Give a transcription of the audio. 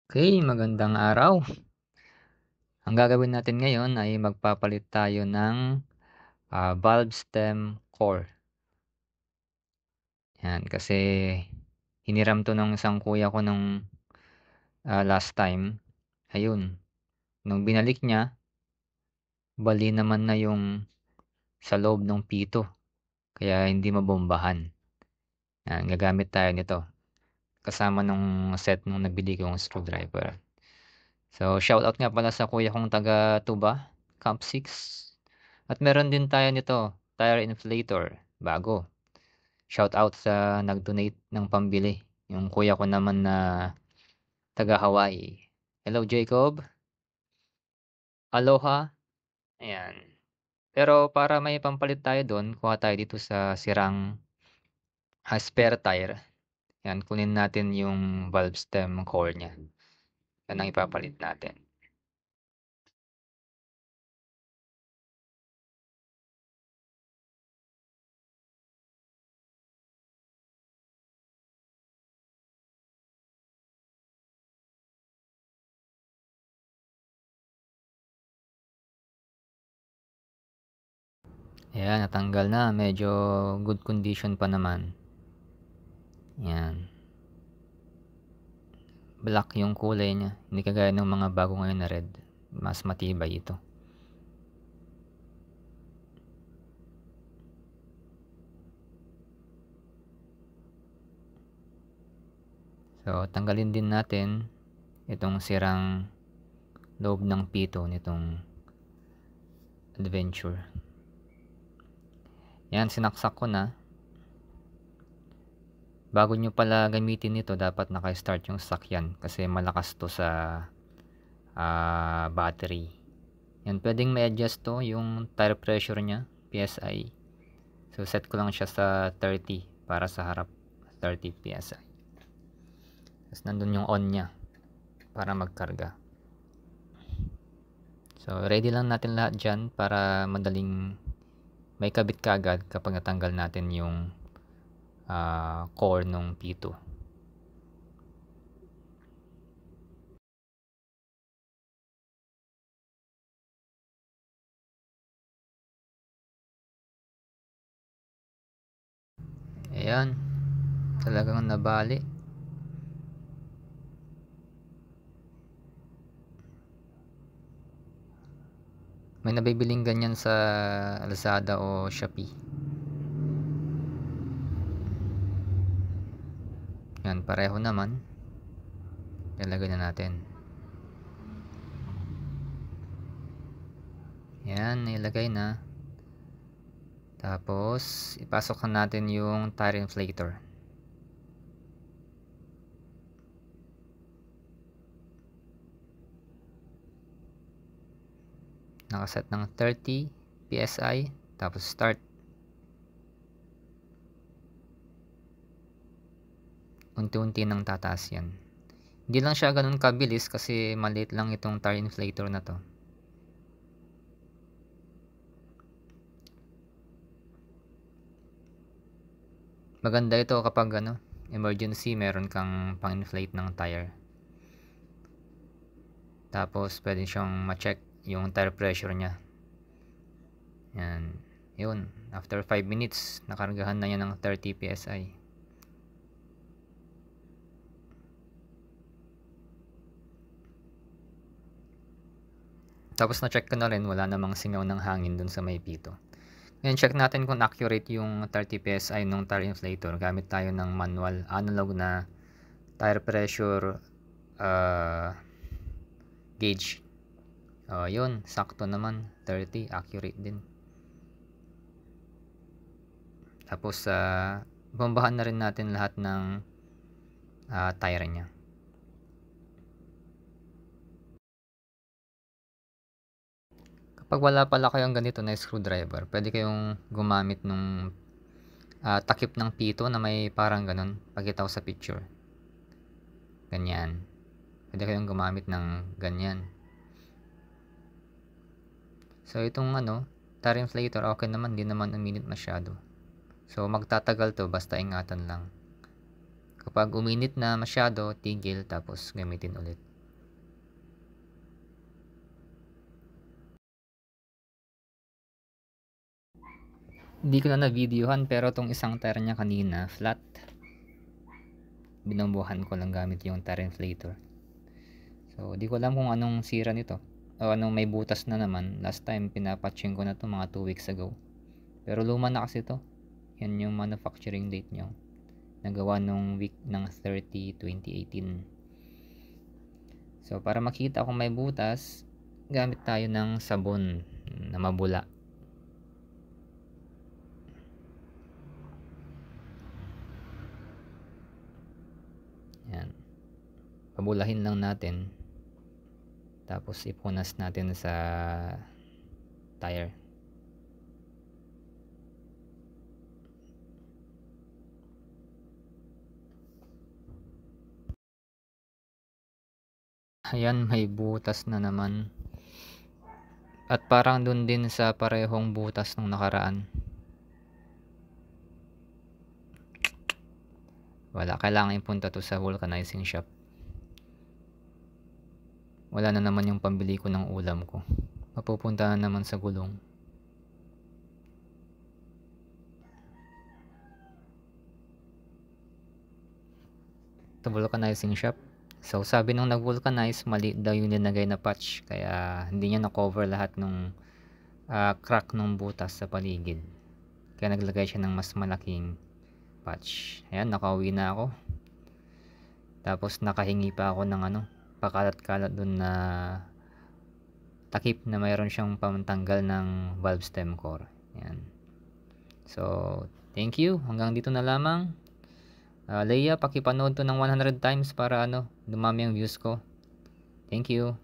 Okay, magandang araw. Ang gagawin natin ngayon ay magpapalit tayo ng, valve stem core. 'Yan, kasi hiniram 'to ng isang kuya ko nung, last time. Ayun, nung binalik niya, bali naman na yung sa loob ng pito, kaya hindi mabombahan. 'Yan, gagamit tayo nito kasama nung set nung nabili kong screwdriver. So, shoutout nga pala sa kuya kong taga Tuba, Camp 6. At meron din tayo nito, tire inflator, bago. Shoutout sa nag-donate ng pambili, yung kuya ko naman na taga Hawaii. Hello Jacob, aloha, ayan. Pero para may pampalit tayo dun, kuha tayo dito sa sirang, spare tire. Yan, kunin natin yung valve stem core niya. Yan ang ipapalit natin. Ayan, natanggal na. Medyo good condition pa naman. Yan. Black yung kulay niya. Hindi kagaya ng mga bago ngayon na red. Mas matibay ito. So, tanggalin din natin itong sirang loob ng pito nitong Adventure. Yan, sinaksak ko na. Bago nyo pala gamitin ito, dapat naka-start yung sasakyan kasi malakas to sa battery. Yan, pwedeng may adjust to yung tire pressure nya, PSI. So, set ko lang siya sa 30 para sa harap, 30 PSI. Tapos nandun yung on nya para magkarga. So, ready lang natin lahat dyan para madaling may kabit kaagad kapag natanggal natin yung core ng P2. Ayan, talagang nabali. May nabibiling ganyan sa Lazada o Shopee. Yan, pareho naman. Ilagay na natin. Yan, nilagay na. Tapos, ipasok na natin yung tire inflator. Nakaset ng 30 PSI. Tapos start. Unti-unti nang tataas yan. Hindi lang siya ganun kabilis kasi maliit lang itong tire inflator na to. Maganda ito kapag emergency, meron kang pang-inflate ng tire. Tapos pwede siyang ma-check yung tire pressure niya. Yan. Yun. After 5 minutes, nakargahan na yan ng 30 PSI. Tapos na-check ko na rin, wala namang singaw ng hangin dun sa may pito. Ngayon, check natin kung accurate yung 30 PSI ng tire inflator. Gamit tayo ng manual, analog na tire pressure gauge. Yun, sakto naman. 30, accurate din. Tapos, bombahan na rin natin lahat ng tire nya. Kapag wala pala kayong ganito na screwdriver, pwede kayong gumamit ng takip ng pito na may parang ganun. Pakita ko sa picture. Ganyan. Pwede kayong gumamit ng ganyan. So, itong tire inflator, okay naman, di naman uminit masyado. So, magtatagal to, basta ingatan lang. Kapag uminit na masyado, tigil, tapos gamitin ulit. Hindi ko na na-videohan, pero tong isang tire niya kanina, flat. Binubuhan ko lang gamit yung tire inflator. So, di ko alam kung anong sira nito. O anong may butas na naman. Last time, pinapatching ko na to mga 2 weeks ago. Pero luma na kasi to. Yan yung manufacturing date nyo. Nagawa nung week ng 30, 2018. So, para makita kung may butas, gamit tayo ng sabon na mabula. Yan. Pabulahin lang natin. Tapos ipunas natin sa tire. Ayan, may butas na naman. At parang dun din sa parehong butas nung nakaraan. Wala, kailangan ipunta to sa vulcanizing shop. Wala na naman yung pambili ko ng ulam ko. Mapupunta na naman sa gulong. Sa vulcanizing shop. So, sabi nung nag-vulcanize, mali daw yung nilagay na patch. Kaya, hindi niya na-cover lahat nung crack nung butas sa paligid. Kaya naglagay siya ng mas malaking patch. Ayan, nakauwi na ako. Tapos, nakahingi pa ako ng pakalat-kalat dun na takip na mayroon siyang pamantanggal ng valve stem core. Ayan. So, thank you. Hanggang dito na lamang. Leia, pakipanood to ng 100 times para dumami ang views ko. Thank you.